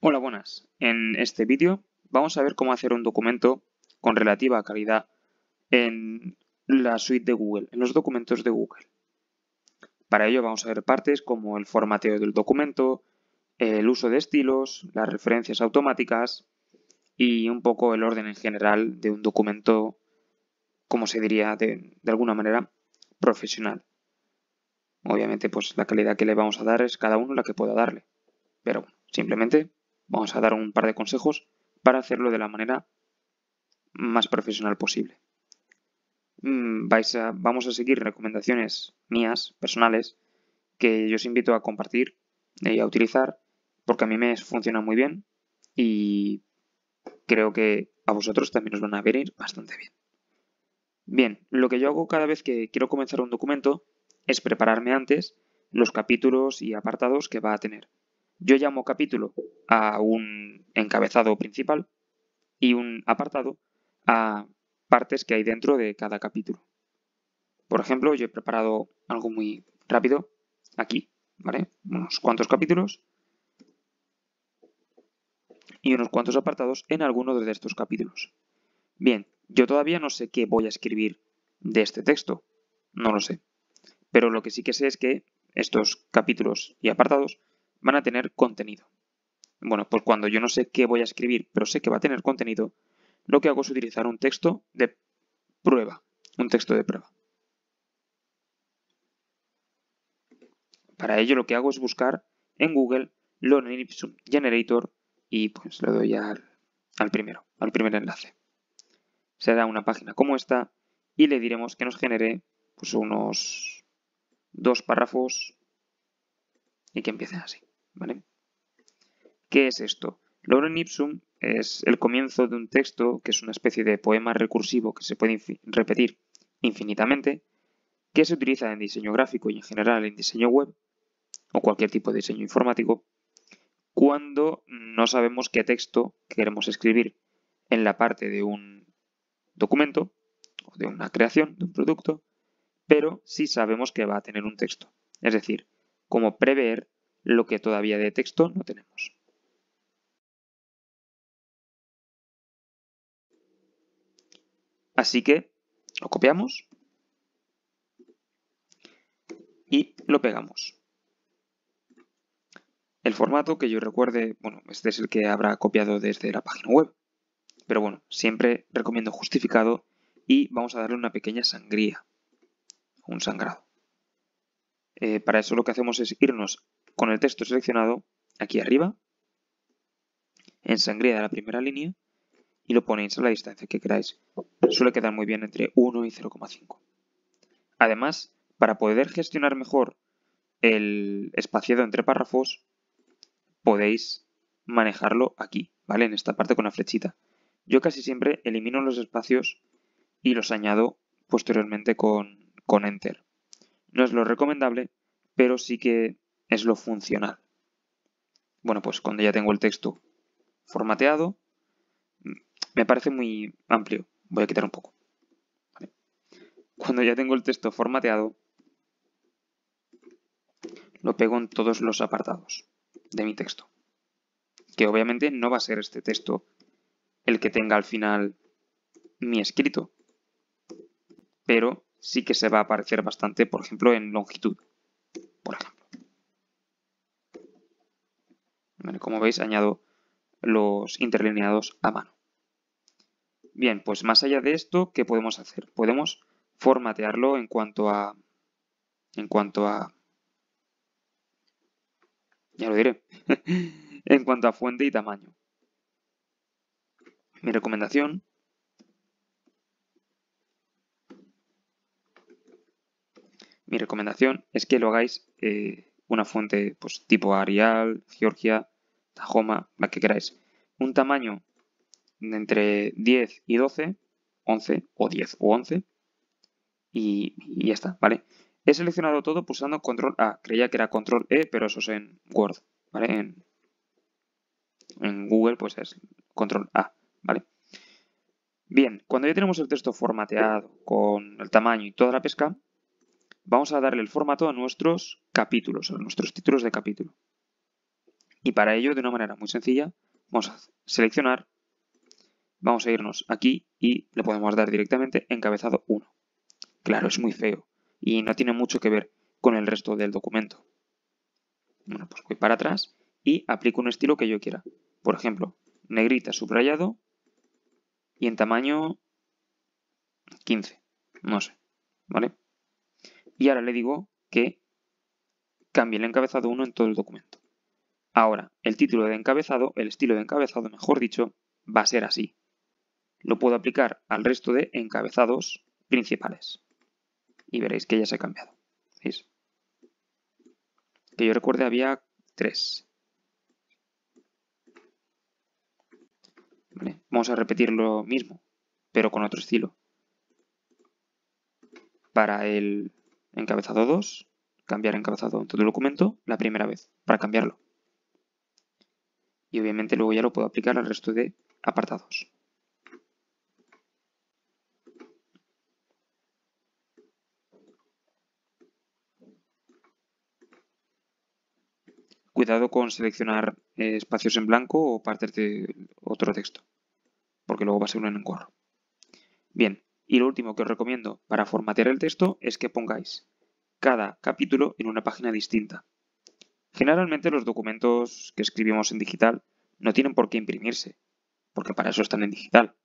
Hola, buenas. En este vídeo vamos a ver cómo hacer un documento con relativa calidad en la suite de Google, en los documentos de Google. Para ello vamos a ver partes como el formateo del documento, el uso de estilos, las referencias automáticas y un poco el orden en general de un documento, como se diría de alguna manera, profesional. Obviamente, pues la calidad que le vamos a dar es cada uno la que pueda darle. Pero bueno, simplemente vamos a dar un par de consejos para hacerlo de la manera más profesional posible. Vamos a seguir recomendaciones mías, personales, que yo os invito a compartir y a utilizar, porque a mí me funciona muy bien y creo que a vosotros también os van a venir bastante bien. Bien, lo que yo hago cada vez que quiero comenzar un documento es prepararme antes los capítulos y apartados que va a tener. Yo llamo capítulo a un encabezado principal y un apartado a partes que hay dentro de cada capítulo. Por ejemplo, yo he preparado algo muy rápido aquí, ¿vale? Unos cuantos capítulos y unos cuantos apartados en alguno de estos capítulos. Bien, yo todavía no sé qué voy a escribir de este texto, no lo sé. Pero lo que sí que sé es que estos capítulos y apartados van a tener contenido. Bueno, pues cuando yo no sé qué voy a escribir, pero sé que va a tener contenido, lo que hago es utilizar un texto de prueba, un texto de prueba. Para ello lo que hago es buscar en Google Lorem Ipsum Generator y pues le doy al primer enlace. Será una página como esta y le diremos que nos genere pues unos 2 párrafos y que empiecen así, ¿vale? ¿Qué es esto? Lorem Ipsum es el comienzo de un texto que es una especie de poema recursivo que se puede repetir infinitamente, que se utiliza en diseño gráfico y en general en diseño web o cualquier tipo de diseño informático cuando no sabemos qué texto queremos escribir en la parte de un documento o de una creación de un producto, pero sí sabemos que va a tener un texto. Es decir, cómo prever lo que todavía de texto no tenemos. Así que lo copiamos y lo pegamos. El formato que yo recuerde, bueno, este es el que habrá copiado desde la página web. Pero bueno, siempre recomiendo justificado y vamos a darle una pequeña sangría, un sangrado. Para eso lo que hacemos es irnos con el texto seleccionado aquí arriba, en sangría de la primera línea, y lo ponéis a la distancia que queráis. Suele quedar muy bien entre 1 y 0,5. Además, para poder gestionar mejor el espaciado entre párrafos, podéis manejarlo aquí, ¿vale? En esta parte con la flechita. Yo casi siempre elimino los espacios y los añado posteriormente con Enter. No es lo recomendable, pero sí que es lo funcional. Bueno, pues cuando ya tengo el texto formateado, me parece muy amplio. Voy a quitar un poco. ¿Vale? Cuando ya tengo el texto formateado, lo pego en todos los apartados de mi texto. Que obviamente no va a ser este texto el que tenga al final mi escrito, pero sí que se va a aparecer bastante, por ejemplo, en longitud. Por ejemplo. ¿Vale? Como veis, añado los interlineados a mano. Bien, pues más allá de esto, ¿qué podemos hacer? Podemos formatearlo en cuanto a... Ya lo diré. En cuanto a fuente y tamaño. Mi recomendación es que lo hagáis una fuente pues, tipo Arial, Georgia, Tahoma, la que queráis. Un tamaño de entre 10 y 12, 11 o 10 o 11 y ya está, ¿vale? He seleccionado todo pulsando Control A. Creía que era Control E, pero eso es en Word, ¿vale? En Google pues es Control A, ¿vale? Bien, cuando ya tenemos el texto formateado con el tamaño y toda la pesca, vamos a darle el formato a nuestros capítulos, a nuestros títulos de capítulo. Y para ello, de una manera muy sencilla, vamos a seleccionar, vamos a irnos aquí y le podemos dar directamente encabezado 1. Claro, es muy feo y no tiene mucho que ver con el resto del documento. Bueno, pues voy para atrás y aplico un estilo que yo quiera. Por ejemplo, negrita, subrayado y en tamaño 15, no sé, ¿vale? Y ahora le digo que cambie el encabezado 1 en todo el documento. Ahora, el título de encabezado, el estilo de encabezado, mejor dicho, va a ser así. Lo puedo aplicar al resto de encabezados principales. Y veréis que ya se ha cambiado. ¿Veis? Que yo recuerde había 3. Vale, vamos a repetir lo mismo, pero con otro estilo. Para el encabezado 2, cambiar encabezado en todo el documento la primera vez, para cambiarlo. Y obviamente luego ya lo puedo aplicar al resto de apartados. Cuidado con seleccionar espacios en blanco o partes de otro texto, porque luego va a ser un engorro. Bien, y lo último que os recomiendo para formatear el texto es que pongáis cada capítulo en una página distinta. Generalmente los documentos que escribimos en digital no tienen por qué imprimirse, porque para eso están en digital.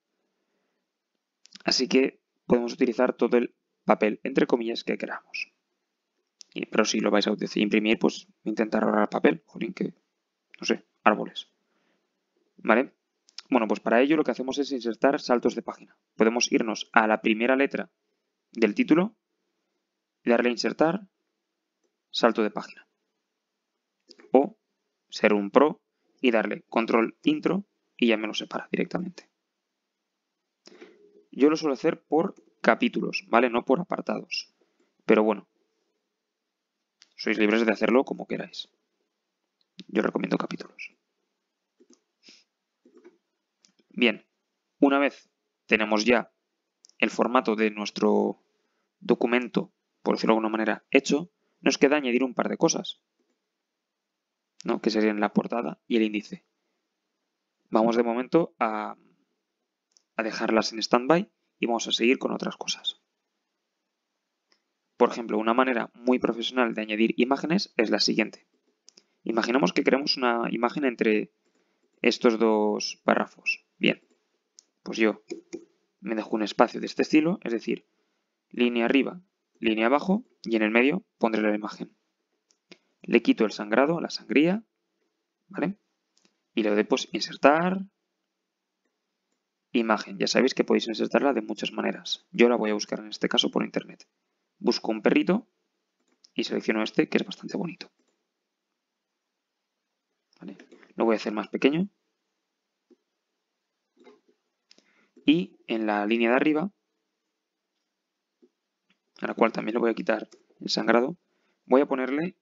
Así que podemos utilizar todo el papel, entre comillas, que queramos. Pero si lo vais a imprimir, pues intentar ahorrar papel. Jolín, que, no sé, árboles. ¿Vale? Bueno, pues para ello lo que hacemos es insertar saltos de página. Podemos irnos a la primera letra del título y darle a insertar, salto de página. O ser un pro y darle control intro y ya me lo separa directamente. Yo lo suelo hacer por capítulos, ¿vale? No por apartados. Pero bueno, sois libres de hacerlo como queráis. Yo recomiendo capítulos. Bien, una vez tenemos ya el formato de nuestro documento, por decirlo de alguna manera, hecho, nos queda añadir un par de cosas, ¿no? Que serían la portada y el índice. Vamos de momento a dejarlas en stand-by y vamos a seguir con otras cosas. Por ejemplo, una manera muy profesional de añadir imágenes es la siguiente. Imaginemos que queremos una imagen entre estos dos párrafos. Bien, pues yo me dejo un espacio de este estilo, es decir, línea arriba, línea abajo y en el medio pondré la imagen. Le quito el sangrado, la sangría, ¿vale? Y le doy pues insertar, imagen. Ya sabéis que podéis insertarla de muchas maneras. Yo la voy a buscar en este caso por internet. Busco un perrito y selecciono este que es bastante bonito. ¿Vale? Lo voy a hacer más pequeño. Y en la línea de arriba, a la cual también le voy a quitar el sangrado, voy a ponerle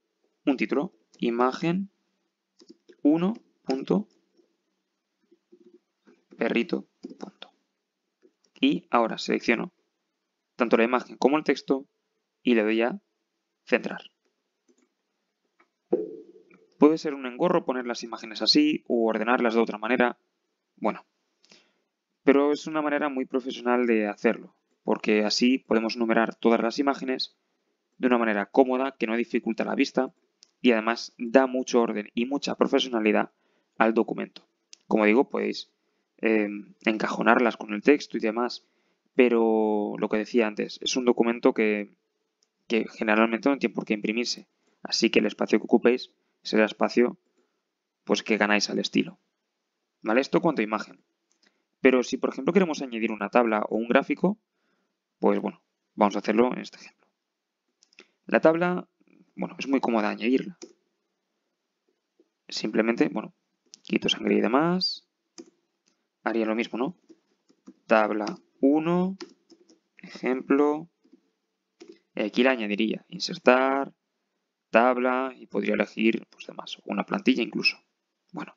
un título. Imagen 1.perrito. Y ahora selecciono tanto la imagen como el texto y le doy a centrar. Puede ser un engorro poner las imágenes así o ordenarlas de otra manera. Bueno, pero es una manera muy profesional de hacerlo, porque así podemos numerar todas las imágenes de una manera cómoda que no dificulta la vista y además da mucho orden y mucha profesionalidad al documento. Como digo, podéis encajonarlas con el texto y demás, pero lo que decía antes, es un documento que generalmente no tiene por qué imprimirse, así que el espacio que ocupéis será espacio pues que ganáis al estilo. ¿Vale? Esto cuanto a imagen. Pero si por ejemplo queremos añadir una tabla o un gráfico, pues bueno, vamos a hacerlo en este ejemplo. La tabla, bueno, es muy cómoda añadirla. Simplemente, bueno, quito sangre y demás. Haría lo mismo, ¿no? Tabla 1, ejemplo. Y aquí la añadiría, insertar, tabla y podría elegir, pues demás, una plantilla incluso. Bueno,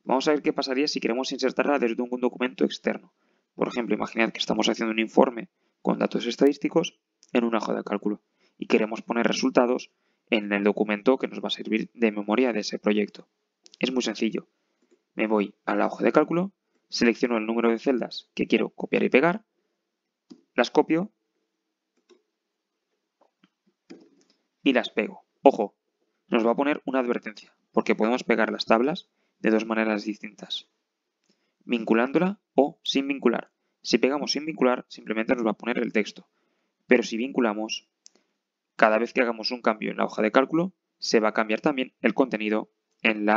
vamos a ver qué pasaría si queremos insertarla desde un documento externo. Por ejemplo, imaginad que estamos haciendo un informe con datos estadísticos en una hoja de cálculo y queremos poner resultados en el documento que nos va a servir de memoria de ese proyecto. Es muy sencillo. Me voy a la hoja de cálculo, selecciono el número de celdas que quiero copiar y pegar, las copio y las pego. Ojo, nos va a poner una advertencia, porque podemos pegar las tablas de dos maneras distintas, vinculándola o sin vincular. Si pegamos sin vincular, simplemente nos va a poner el texto, pero si vinculamos, cada vez que hagamos un cambio en la hoja de cálculo, se va a cambiar también el contenido en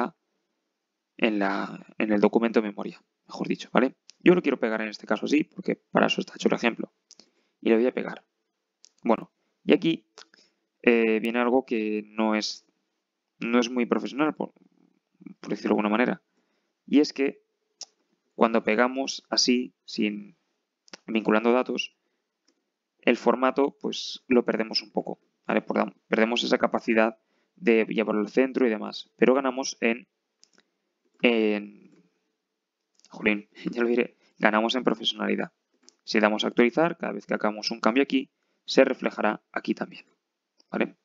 el documento de memoria, mejor dicho, ¿vale? Yo lo quiero pegar en este caso así, porque para eso está hecho el ejemplo. Y le voy a pegar. Bueno, y aquí viene algo que no es muy profesional, por decirlo de alguna manera. Y es que cuando pegamos así, sin vinculando datos, el formato pues lo perdemos un poco, ¿vale? Perdemos esa capacidad de llevarlo al centro y demás, pero ganamos jolín, ya lo diré, ganamos en profesionalidad. Si damos a actualizar, cada vez que hagamos un cambio aquí, se reflejará aquí también, ¿vale?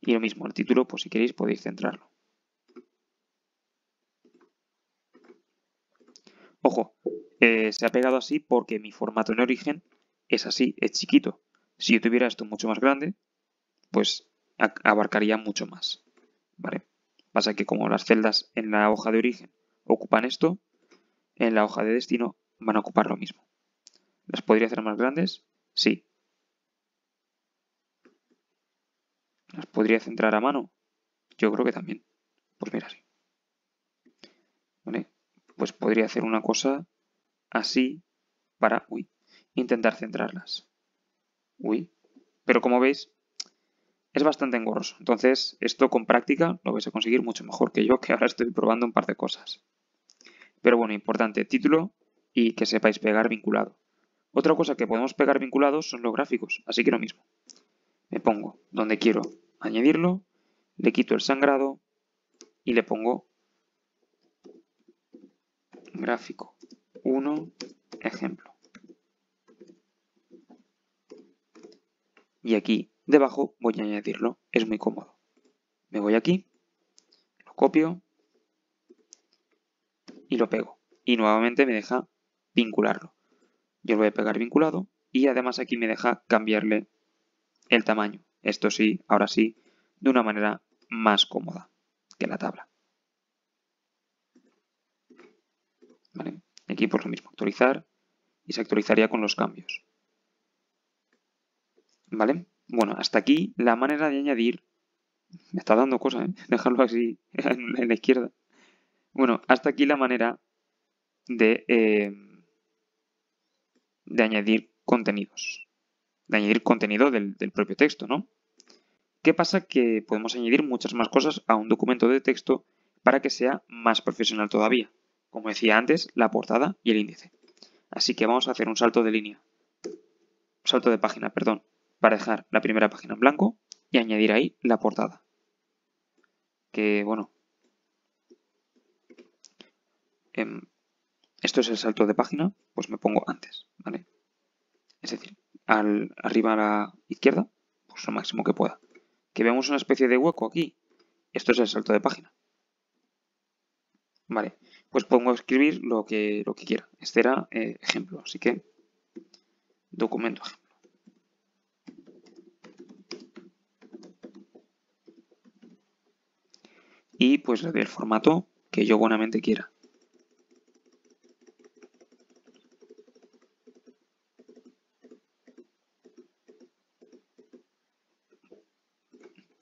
Y lo mismo, el título, pues si queréis podéis centrarlo. Ojo, se ha pegado así porque mi formato en origen es así, es chiquito. Si yo tuviera esto mucho más grande, pues abarcaría mucho más, ¿vale? Pasa que como las celdas en la hoja de origen ocupan esto, en la hoja de destino van a ocupar lo mismo. ¿Las podría hacer más grandes? Sí. ¿Las podría centrar a mano? Yo creo que también. Pues mira, sí. ¿Vale? Pues podría hacer una cosa así para, intentar centrarlas. Pero como veis, es bastante engorroso. Entonces, esto con práctica lo vais a conseguir mucho mejor que yo, que ahora estoy probando un par de cosas. Pero bueno, importante, título y que sepáis pegar vinculado. Otra cosa que podemos pegar vinculados son los gráficos, así que lo mismo. Me pongo donde quiero añadirlo, le quito el sangrado y le pongo gráfico 1, ejemplo. Y aquí debajo voy a añadirlo, es muy cómodo. Me voy aquí, lo copio y lo pego. Y nuevamente me deja vincularlo. Yo lo voy a pegar vinculado y además aquí me deja cambiarle el tamaño. Esto sí, ahora sí, de una manera más cómoda que la tabla. ¿Vale? Aquí pues lo mismo, actualizar y se actualizaría con los cambios. ¿Vale? Bueno, hasta aquí la manera de añadir. Me está dando cosa, ¿eh? Dejarlo así en la izquierda. Bueno, hasta aquí la manera de añadir contenidos. De añadir contenido del propio texto, ¿no? ¿Qué pasa? Que podemos añadir muchas más cosas a un documento de texto para que sea más profesional todavía. Como decía antes, la portada y el índice. Así que vamos a hacer un salto de línea. Salto de página, perdón. Para dejar la primera página en blanco y añadir ahí la portada. Que, bueno. Esto es el salto de página, pues me pongo antes, ¿vale? Es decir, arriba a la izquierda, pues lo máximo que pueda. Que vemos una especie de hueco aquí. Esto es el salto de página. Vale, pues pongo a escribir lo que quiera. Este era ejemplo, así que documento ejemplo. Y pues le doy el formato que yo buenamente quiera.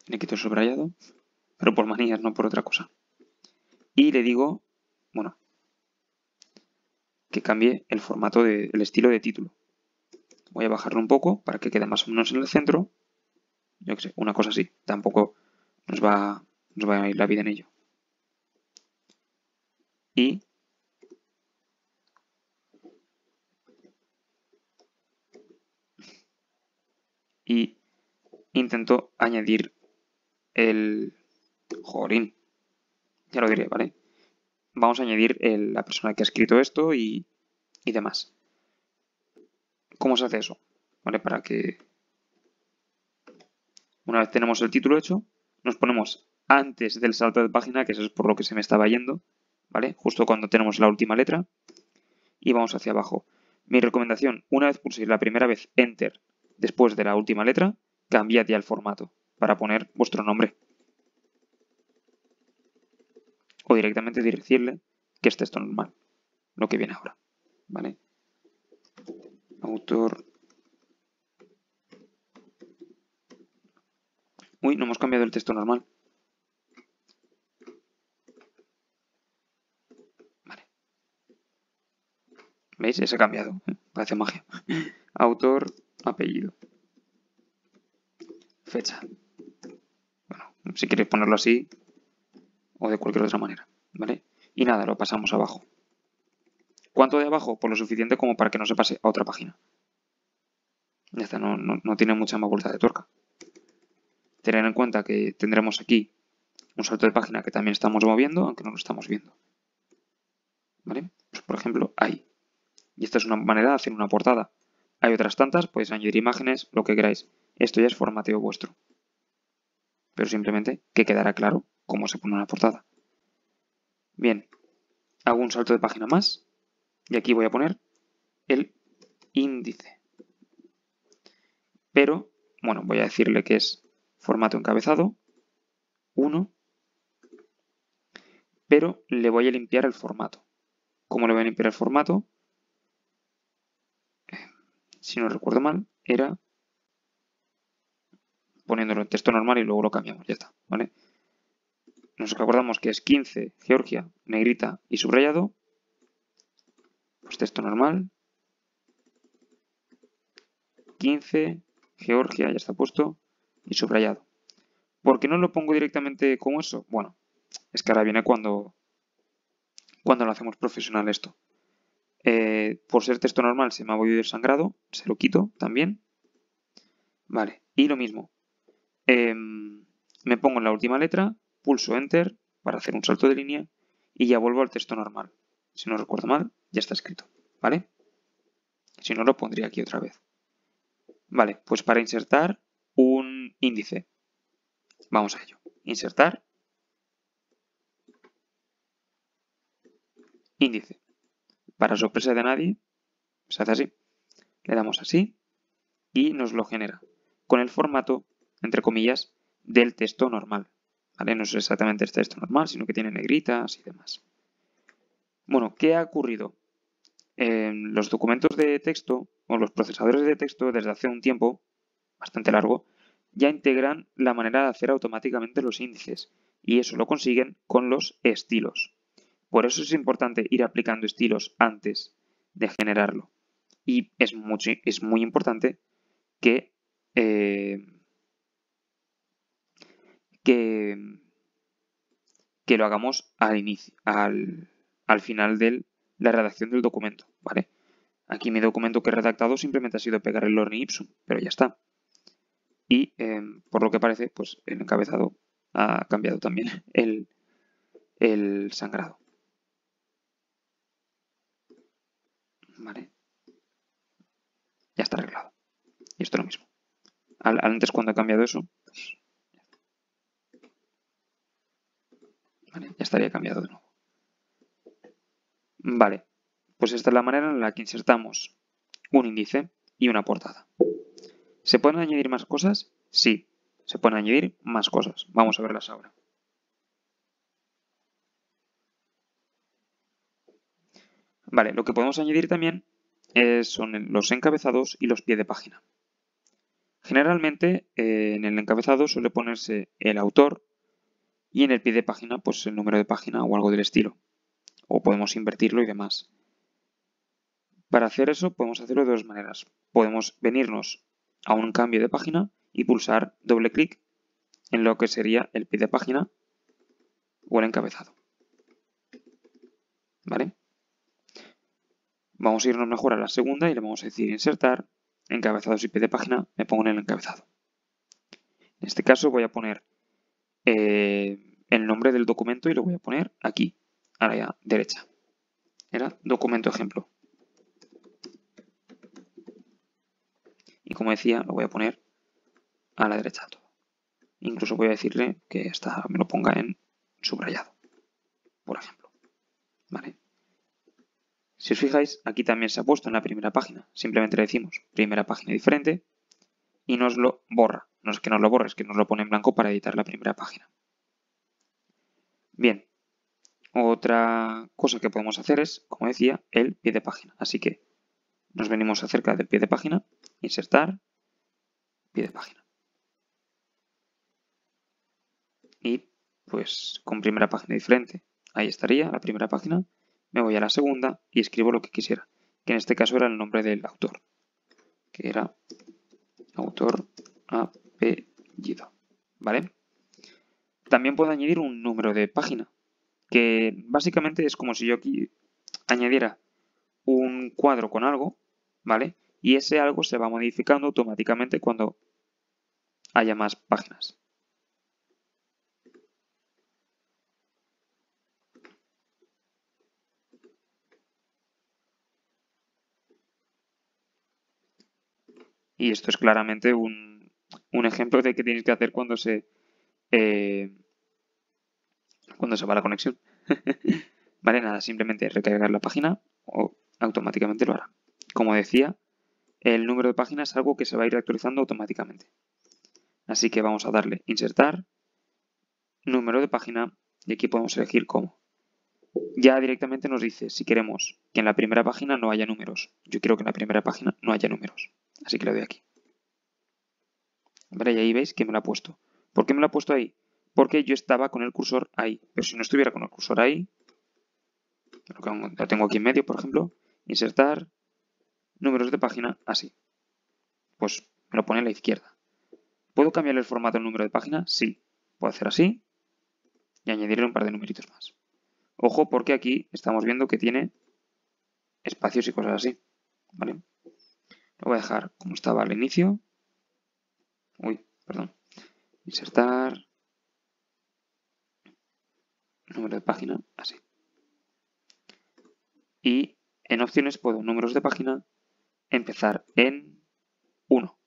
Le quito el subrayado, pero por manías, no por otra cosa. Y le digo, bueno, que cambie el formato el estilo de título. Voy a bajarlo un poco para que quede más o menos en el centro. Yo qué sé, una cosa así. Tampoco nos va a ir la vida en ello. Y intento añadir el... Jorín. Ya lo diré, ¿vale? Vamos a añadir la persona que ha escrito esto y demás. ¿Cómo se hace eso? ¿Vale? Para que una vez tenemos el título hecho, nos ponemos antes del salto de página, que eso es por lo que se me estaba yendo, ¿vale? Justo cuando tenemos la última letra y vamos hacia abajo. Mi recomendación, una vez pulséis la primera vez Enter después de la última letra, cambiad ya el formato para poner vuestro nombre. O directamente decirle que es texto normal, lo que viene ahora, ¿vale? Autor. Uy, no hemos cambiado el texto normal. Vale. ¿Veis? Ya se ha cambiado. Parece magia. Autor, apellido. Fecha. Bueno, si queréis ponerlo así o de cualquier otra manera, ¿vale? Y nada, lo pasamos abajo. ¿Cuánto de abajo? Pues lo suficiente como para que no se pase a otra página. Ya está, no tiene mucha más vuelta de tuerca. Tener en cuenta que tendremos aquí un salto de página que también estamos moviendo, aunque no lo estamos viendo. ¿Vale? Pues por ejemplo, ahí. Y esta es una manera de hacer una portada. Hay otras tantas, podéis añadir imágenes, lo que queráis. Esto ya es formateo vuestro. Pero simplemente que quedará claro cómo se pone una portada. Bien, hago un salto de página más y aquí voy a poner el índice. Pero, bueno, voy a decirle que es formato encabezado 1, pero le voy a limpiar el formato. ¿Cómo le voy a limpiar el formato? Si no recuerdo mal, era poniéndolo en texto normal y luego lo cambiamos, ya está, ¿vale? Nos acordamos que es 15, Georgia, negrita y subrayado. Pues texto normal. 15, Georgia, ya está puesto, y subrayado. ¿Por qué no lo pongo directamente como eso? Bueno, es que ahora viene cuando lo hacemos profesional esto. Por ser texto normal se me ha volvido el sangrado, se lo quito también. Vale, y lo mismo. Me pongo en la última letra, pulso Enter para hacer un salto de línea y ya vuelvo al texto normal. Si no recuerdo mal, ya está escrito, ¿vale? Si no, lo pondría aquí otra vez. Vale, pues para insertar un índice, vamos a ello. Insertar, índice. Para sorpresa de nadie, se hace así. Le damos así y nos lo genera con el formato, entre comillas, del texto normal. ¿Vale? No es exactamente el texto normal, sino que tiene negritas y demás. Bueno, ¿qué ha ocurrido? Los documentos de texto o los procesadores de texto desde hace un tiempo, bastante largo, ya integran la manera de hacer automáticamente los índices y eso lo consiguen con los estilos. Por eso es importante ir aplicando estilos antes de generarlo. Y es muy importante que, que lo hagamos al inicio, al final de la redacción del documento, ¿vale? Aquí mi documento que he redactado simplemente ha sido pegar el lorem ipsum, pero ya está. Y por lo que parece, pues el encabezado ha cambiado también el sangrado. ¿Vale? Ya está arreglado. Y esto es lo mismo. Antes cuando he cambiado eso, pues, ¿vale? Ya estaría cambiado de nuevo. Vale, pues esta es la manera en la que insertamos un índice y una portada. ¿Se pueden añadir más cosas? Sí, se pueden añadir más cosas. Vamos a verlas ahora. Vale, lo que podemos añadir también son los encabezados y los pies de página. Generalmente en el encabezado suele ponerse el autor y en el pie de página pues el número de página o algo del estilo. O podemos invertirlo y demás. Para hacer eso podemos hacerlo de dos maneras. Podemos venirnos a un cambio de página y pulsar doble clic en lo que sería el pie de página o el encabezado. ¿Vale? Vamos a irnos mejor a la segunda y le vamos a decir insertar, encabezados y pie de página, me pongo en el encabezado. En este caso voy a poner el nombre del documento y lo voy a poner aquí, a la derecha. Era documento ejemplo. Y como decía, lo voy a poner a la derecha todo. Incluso voy a decirle que me lo ponga en subrayado, por ejemplo. ¿Vale? Si os fijáis, aquí también se ha puesto en la primera página. Simplemente le decimos primera página diferente y nos lo borra. No es que nos lo borre, es que nos lo pone en blanco para editar la primera página. Bien, otra cosa que podemos hacer es, como decía, el pie de página. Así que nos venimos acerca del pie de página, insertar, pie de página. Y pues con primera página diferente, ahí estaría la primera página. Me voy a la segunda y escribo lo que quisiera, que en este caso era el nombre del autor, que era autor apellido, ¿vale? También puedo añadir un número de página, que básicamente es como si yo aquí añadiera un cuadro con algo, ¿vale? Y ese algo se va modificando automáticamente cuando haya más páginas. Y esto es claramente un ejemplo de qué tienes que hacer cuando se va la conexión. Vale, nada, simplemente recargar la página o automáticamente lo hará. Como decía, el número de páginas es algo que se va a ir actualizando automáticamente. Así que vamos a darle insertar, número de página y aquí podemos elegir cómo. Ya directamente nos dice si queremos que en la primera página no haya números. Yo quiero que en la primera página no haya números. Así que le doy aquí. Vale, y ahí veis que me lo ha puesto. ¿Por qué me lo ha puesto ahí? Porque yo estaba con el cursor ahí. Pero si no estuviera con el cursor ahí, lo tengo aquí en medio, por ejemplo, insertar, números de página, así. Pues me lo pone a la izquierda. ¿Puedo cambiarle el formato del número de página? Sí. Puedo hacer así y añadirle un par de numeritos más. Ojo, porque aquí estamos viendo que tiene espacios y cosas así. ¿Vale? Lo voy a dejar como estaba al inicio. Uy, perdón. Insertar, número de página, así. Y en opciones puedo, números de página, empezar en 1.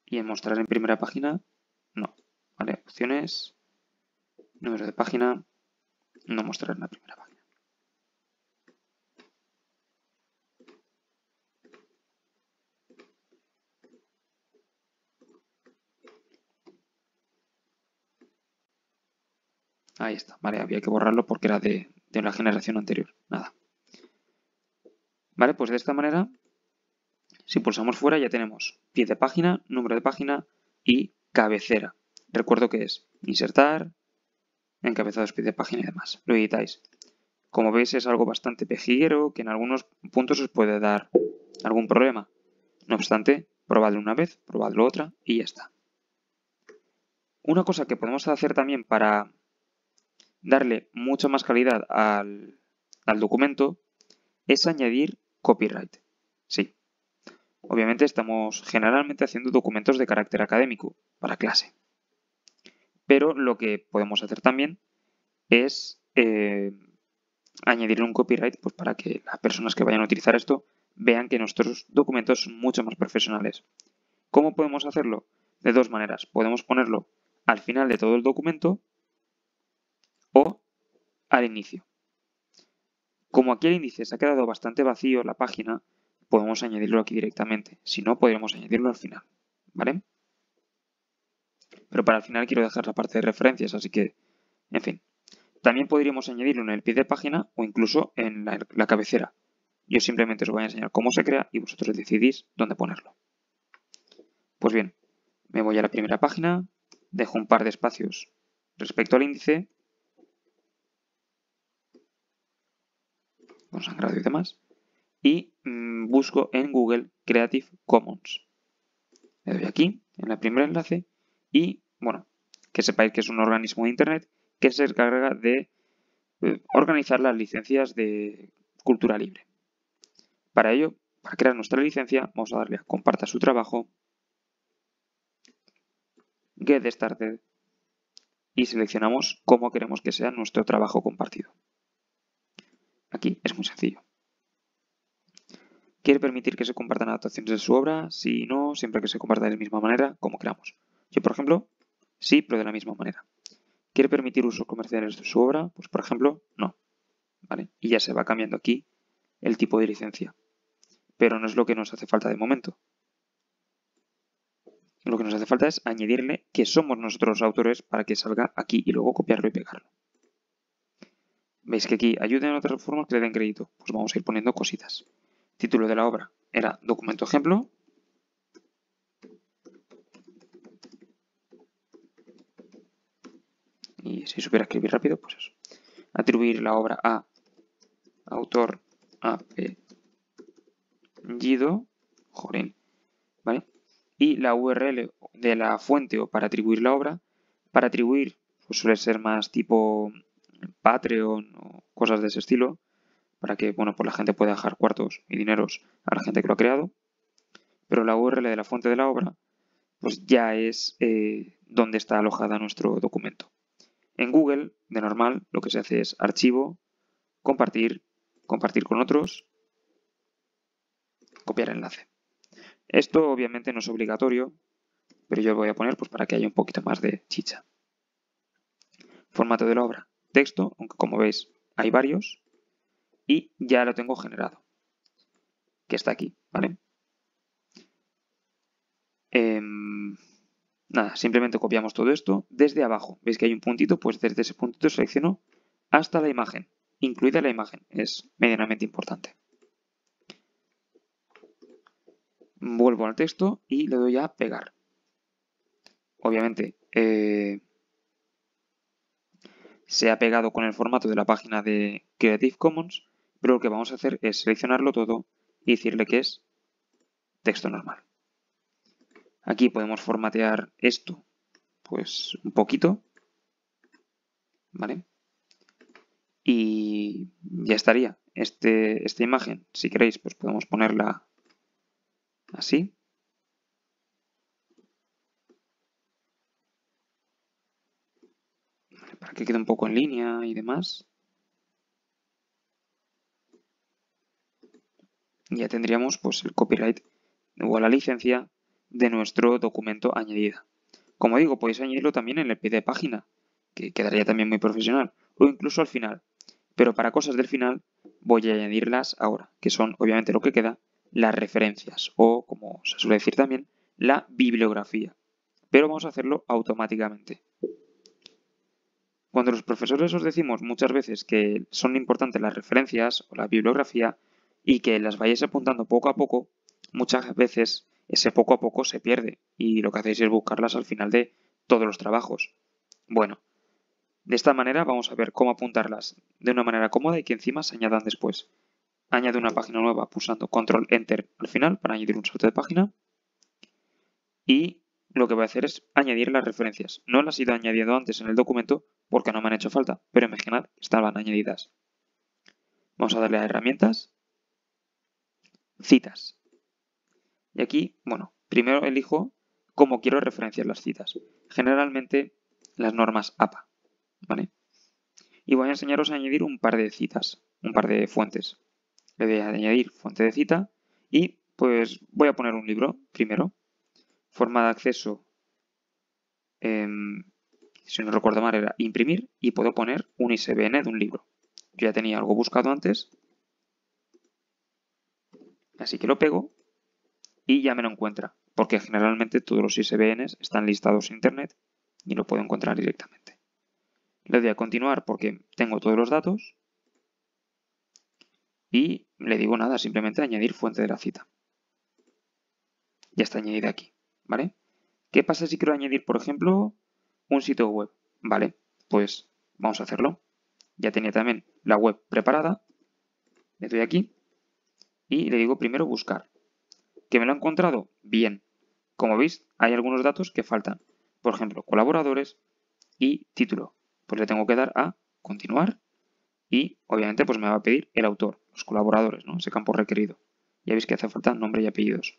Y en mostrar en primera página, no. ¿Vale? Opciones, número de página, no mostrar en la primera página. Ahí está, vale, había que borrarlo porque era de la generación anterior. Nada. Vale, pues de esta manera, si pulsamos fuera ya tenemos pie de página, número de página y cabecera. Recuerdo que es insertar, encabezados, pie de página y demás. Lo editáis. Como veis es algo bastante pejiguero que en algunos puntos os puede dar algún problema. No obstante, probadlo una vez, probadlo otra y ya está. Una cosa que podemos hacer también para darle mucha más calidad al documento es añadir copyright. Sí. Obviamente estamos generalmente haciendo documentos de carácter académico para clase. Pero lo que podemos hacer también es añadirle un copyright pues, para que las personas que vayan a utilizar esto vean que nuestros documentos son mucho más profesionales. ¿Cómo podemos hacerlo? De dos maneras. Podemos ponerlo al final de todo el documento o al inicio. Como aquí el índice se ha quedado bastante vacío la página, podemos añadirlo aquí directamente. Si no, podríamos añadirlo al final. ¿Vale? Pero para el final quiero dejar la parte de referencias, así que, en fin. También podríamos añadirlo en el pie de página o incluso en la cabecera. Yo simplemente os voy a enseñar cómo se crea y vosotros decidís dónde ponerlo. Pues bien, me voy a la primera página, dejo un par de espacios respecto al índice, con sangrado y demás, y busco en Google Creative Commons. Le doy aquí, en el primer enlace, y, bueno, que sepáis que es un organismo de Internet que se encarga de organizar las licencias de cultura libre. Para ello, para crear nuestra licencia, vamos a darle a comparta su trabajo, Get Started, y seleccionamos cómo queremos que sea nuestro trabajo compartido. Aquí es muy sencillo. ¿Quiere permitir que se compartan adaptaciones de su obra? Sí y no, siempre que se comparta de la misma manera, como queramos. Yo, por ejemplo, sí, pero de la misma manera. ¿Quiere permitir usos comerciales de su obra? Pues, por ejemplo, no. ¿Vale? Y ya se va cambiando aquí el tipo de licencia. Pero no es lo que nos hace falta de momento. Lo que nos hace falta es añadirle que somos nosotros los autores para que salga aquí y luego copiarlo y pegarlo. ¿Veis que aquí ayuden a otras formas que le den crédito? Pues vamos a ir poniendo cositas. Título de la obra era documento ejemplo. Y si supiera escribir rápido, pues eso. Atribuir la obra a autor apellido, jorín, ¿vale? Y la URL de la fuente o para atribuir la obra, para atribuir, pues suele ser más tipo Patreon o cosas de ese estilo, para que, bueno, pues la gente pueda dejar cuartos y dineros a la gente que lo ha creado. Pero la URL de la fuente de la obra, pues ya es donde está alojada nuestro documento. En Google, de normal, lo que se hace es archivo, compartir, compartir con otros, copiar enlace. Esto obviamente no es obligatorio, pero yo lo voy a poner pues para que haya un poquito más de chicha. Formato de la obra, texto, aunque como veis hay varios, y ya lo tengo generado, que está aquí, ¿vale? Nada, simplemente copiamos todo esto desde abajo. ¿Veis que hay un puntito? Pues desde ese puntito selecciono hasta la imagen, incluida la imagen, es medianamente importante. Vuelvo al texto y le doy a pegar. Obviamente se ha pegado con el formato de la página de Creative Commons, pero lo que vamos a hacer es seleccionarlo todo y decirle que es texto normal. Aquí podemos formatear esto, pues un poquito, ¿vale? Y ya estaría. Esta imagen, si queréis, pues podemos ponerla así. Para que quede un poco en línea y demás. Y ya tendríamos pues el copyright o la licencia de nuestro documento añadida. Como digo, podéis añadirlo también en el pie de página, que quedaría también muy profesional, o incluso al final. Pero para cosas del final voy a añadirlas ahora, que son obviamente lo que queda, las referencias, o como se suele decir también, la bibliografía. Pero vamos a hacerlo automáticamente. Cuando los profesores os decimos muchas veces que son importantes las referencias o la bibliografía y que las vayáis apuntando poco a poco, muchas veces ese poco a poco se pierde y lo que hacéis es buscarlas al final de todos los trabajos. Bueno, de esta manera vamos a ver cómo apuntarlas de una manera cómoda y que encima se añadan después. Añado una página nueva pulsando Control Enter al final para añadir un salto de página y lo que voy a hacer es añadir las referencias. No las he ido añadiendo antes en el documento porque no me han hecho falta, pero imaginad que estaban añadidas. Vamos a darle a herramientas, citas. Y aquí, bueno, primero elijo cómo quiero referenciar las citas. Generalmente las normas APA, ¿vale? Y voy a enseñaros a añadir un par de citas, un par de fuentes. Le voy a añadir fuente de cita y pues voy a poner un libro primero. Forma de acceso, si no recuerdo mal, era imprimir y puedo poner un ISBN de un libro. Yo ya tenía algo buscado antes, así que lo pego y ya me lo encuentra, porque generalmente todos los ISBNs están listados en internet y lo puedo encontrar directamente. Le doy a continuar porque tengo todos los datos y le digo nada, simplemente añadir fuente de la cita. Ya está añadida aquí, ¿vale? ¿Qué pasa si quiero añadir, por ejemplo, un sitio web? Vale, pues vamos a hacerlo. Ya tenía también la web preparada. Le doy aquí y le digo primero buscar. ¿Que me lo ha encontrado? Bien. Como veis, hay algunos datos que faltan. Por ejemplo, colaboradores y título. Pues le tengo que dar a continuar y obviamente pues me va a pedir el autor, los colaboradores, ¿no? Ese campo requerido. Ya veis que hace falta nombre y apellidos.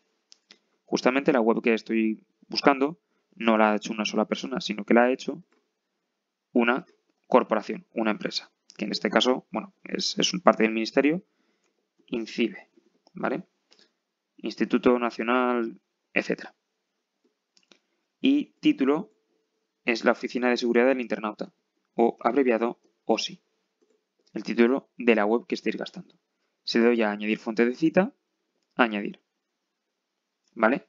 Justamente la web que estoy buscando no la ha hecho una sola persona, sino que la ha hecho una corporación, una empresa, que en este caso, bueno, es parte del ministerio, INCIBE, ¿vale? Instituto Nacional, etc. Y título es la Oficina de Seguridad del Internauta, o abreviado OSI, el título de la web que estéis gastando. Se le doy a añadir fuente de cita, añadir. ¿Vale?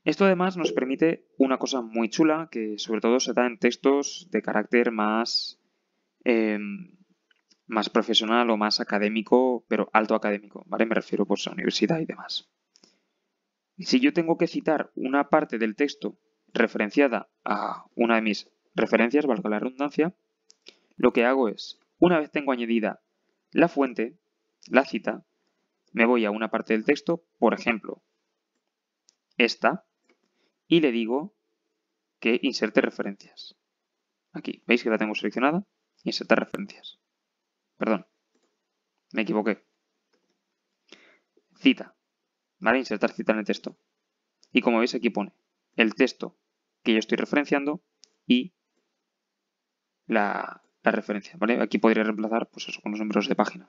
Esto además nos permite una cosa muy chula que sobre todo se da en textos de carácter más profesional o más académico, pero alto académico, ¿vale? Me refiero pues a universidad y demás. Si yo tengo que citar una parte del texto referenciada a una de mis referencias, valga la redundancia, lo que hago es, una vez tengo añadida la fuente, la cita, me voy a una parte del texto, por ejemplo, esta, y le digo que inserte referencias. Aquí, ¿veis que la tengo seleccionada? Insertar referencias. Perdón, me equivoqué. Cita, ¿vale? Insertar cita en el texto. Y como veis aquí pone el texto que yo estoy referenciando y la referencia, ¿vale? Aquí podría reemplazar pues eso con los números de página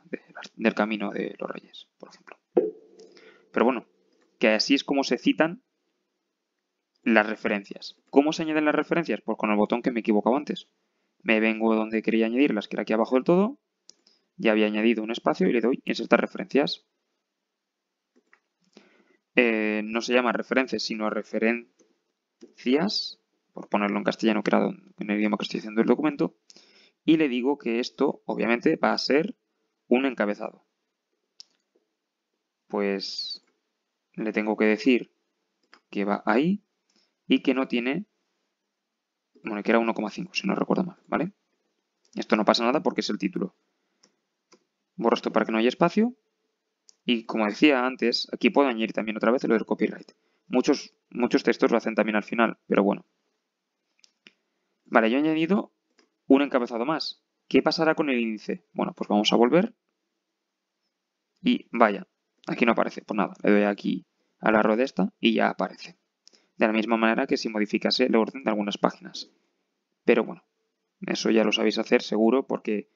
del Camino de los Reyes, por ejemplo. Pero bueno, que así es como se citan las referencias. ¿Cómo se añaden las referencias? Pues con el botón que me he equivocado antes. Me vengo donde quería añadirlas, que era aquí abajo del todo. Ya había añadido un espacio y le doy insertar referencias. No se llama referencias, sino referencias, por ponerlo en castellano, que era en el idioma que estoy haciendo el documento. Y le digo que esto, obviamente, va a ser un encabezado. Pues le tengo que decir que va ahí y que no tiene, bueno, que era 1,5, si no recuerdo mal, ¿vale? Esto no pasa nada porque es el título. Borro esto para que no haya espacio. Y como decía antes, aquí puedo añadir también otra vez lo del copyright. Muchos textos lo hacen también al final, pero bueno. Vale, yo he añadido un encabezado más. ¿Qué pasará con el índice? Bueno, pues vamos a volver. Y vaya, aquí no aparece. Pues nada, le doy aquí a la rueda esta y ya aparece. De la misma manera que si modificase el orden de algunas páginas. Pero bueno, eso ya lo sabéis hacer seguro porque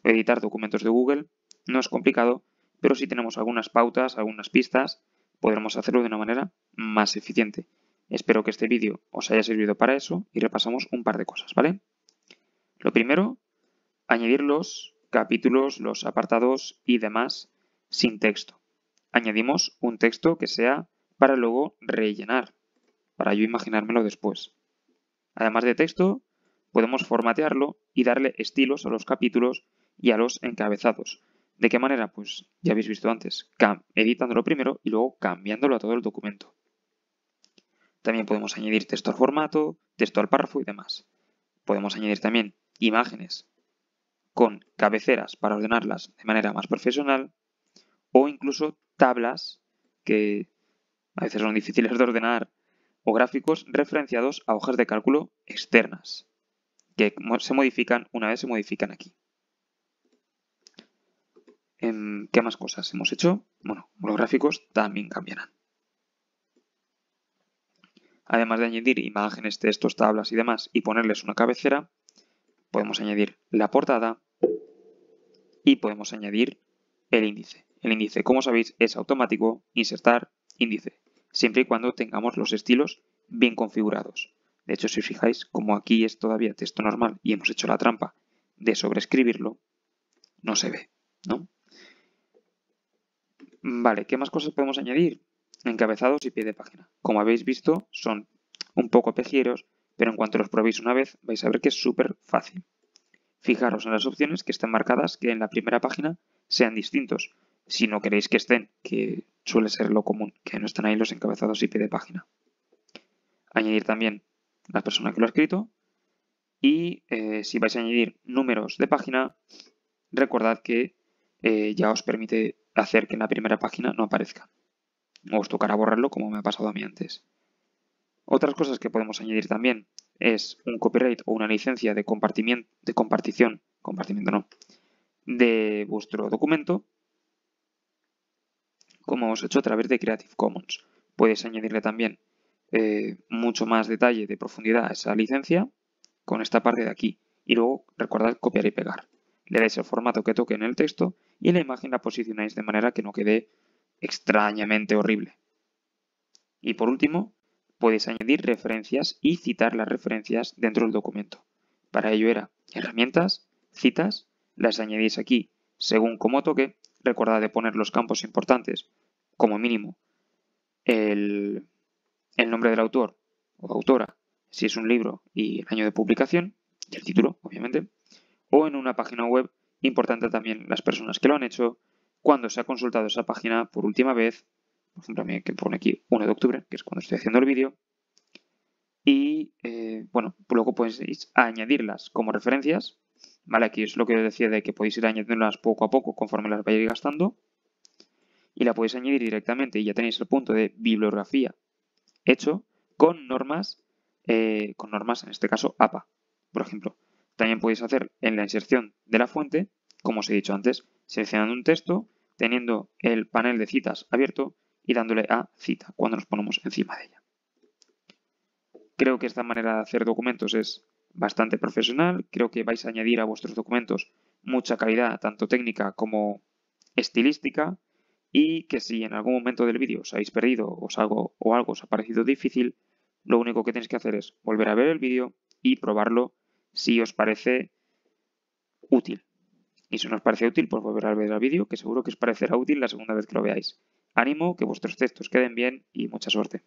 editar documentos de Google no es complicado, pero si tenemos algunas pautas, algunas pistas, podremos hacerlo de una manera más eficiente. Espero que este vídeo os haya servido para eso y repasamos un par de cosas, ¿vale? Lo primero, añadir los capítulos, los apartados y demás sin texto. Añadimos un texto que sea para luego rellenar, para yo imaginármelo después. Además de texto, podemos formatearlo y darle estilos a los capítulos y a los encabezados. ¿De qué manera? Pues ya habéis visto antes, editándolo primero y luego cambiándolo a todo el documento. También podemos añadir texto al formato, texto al párrafo y demás. Podemos añadir también imágenes con cabeceras para ordenarlas de manera más profesional o incluso tablas que a veces son difíciles de ordenar o gráficos referenciados a hojas de cálculo externas que se modifican una vez se modifican aquí. ¿Qué más cosas hemos hecho? Bueno, los gráficos también cambiarán. Además de añadir imágenes, textos, tablas y demás y ponerles una cabecera, podemos añadir la portada y podemos añadir el índice. El índice, como sabéis, es automático, insertar índice, siempre y cuando tengamos los estilos bien configurados. De hecho, si os fijáis, como aquí es todavía texto normal y hemos hecho la trampa de sobreescribirlo, no se ve, ¿no? Vale, ¿qué más cosas podemos añadir? Encabezados y pie de página. Como habéis visto, son un poco pejieros, pero en cuanto los probéis una vez, vais a ver que es súper fácil. Fijaros en las opciones que estén marcadas, que en la primera página sean distintos. Si no queréis que estén, que suele ser lo común, que no están ahí los encabezados y pie de página. Añadir también la persona que lo ha escrito. Y si vais a añadir números de página, recordad que ya os permite hacer que en la primera página no aparezca. O os tocará borrarlo como me ha pasado a mí antes. Otras cosas que podemos añadir también es un copyright o una licencia de compartición de vuestro documento, como hemos hecho a través de Creative Commons. Podéis añadirle también mucho más detalle de profundidad a esa licencia con esta parte de aquí. Y luego recordad copiar y pegar. Le dais el formato que toque en el texto y la imagen la posicionáis de manera que no quede extrañamente horrible. Y por último, puedes añadir referencias y citar las referencias dentro del documento. Para ello era herramientas, citas, las añadís aquí según como toque. Recordad de poner los campos importantes, como mínimo el nombre del autor o autora, si es un libro, y el año de publicación, y el título, obviamente. O en una página web, importante también las personas que lo han hecho, cuando se ha consultado esa página por última vez, por ejemplo, a mí que pone aquí 1 de octubre, que es cuando estoy haciendo el vídeo, y bueno, luego podéis añadirlas como referencias, ¿vale? Aquí es lo que os decía de que podéis ir añadiéndolas poco a poco conforme las vayáis gastando, y la podéis añadir directamente y ya tenéis el punto de bibliografía hecho con normas en este caso APA, por ejemplo. También podéis hacer en la inserción de la fuente, como os he dicho antes, seleccionando un texto, teniendo el panel de citas abierto y dándole a cita cuando nos ponemos encima de ella. Creo que esta manera de hacer documentos es bastante profesional. Creo que vais a añadir a vuestros documentos mucha calidad, tanto técnica como estilística, y que si en algún momento del vídeo os habéis perdido o algo os ha parecido difícil, lo único que tenéis que hacer es volver a ver el vídeo y probarlo si os parece útil. Y si no os parece útil, pues volver a ver el vídeo, que seguro que os parecerá útil la segunda vez que lo veáis. Ánimo, que vuestros textos queden bien y mucha suerte.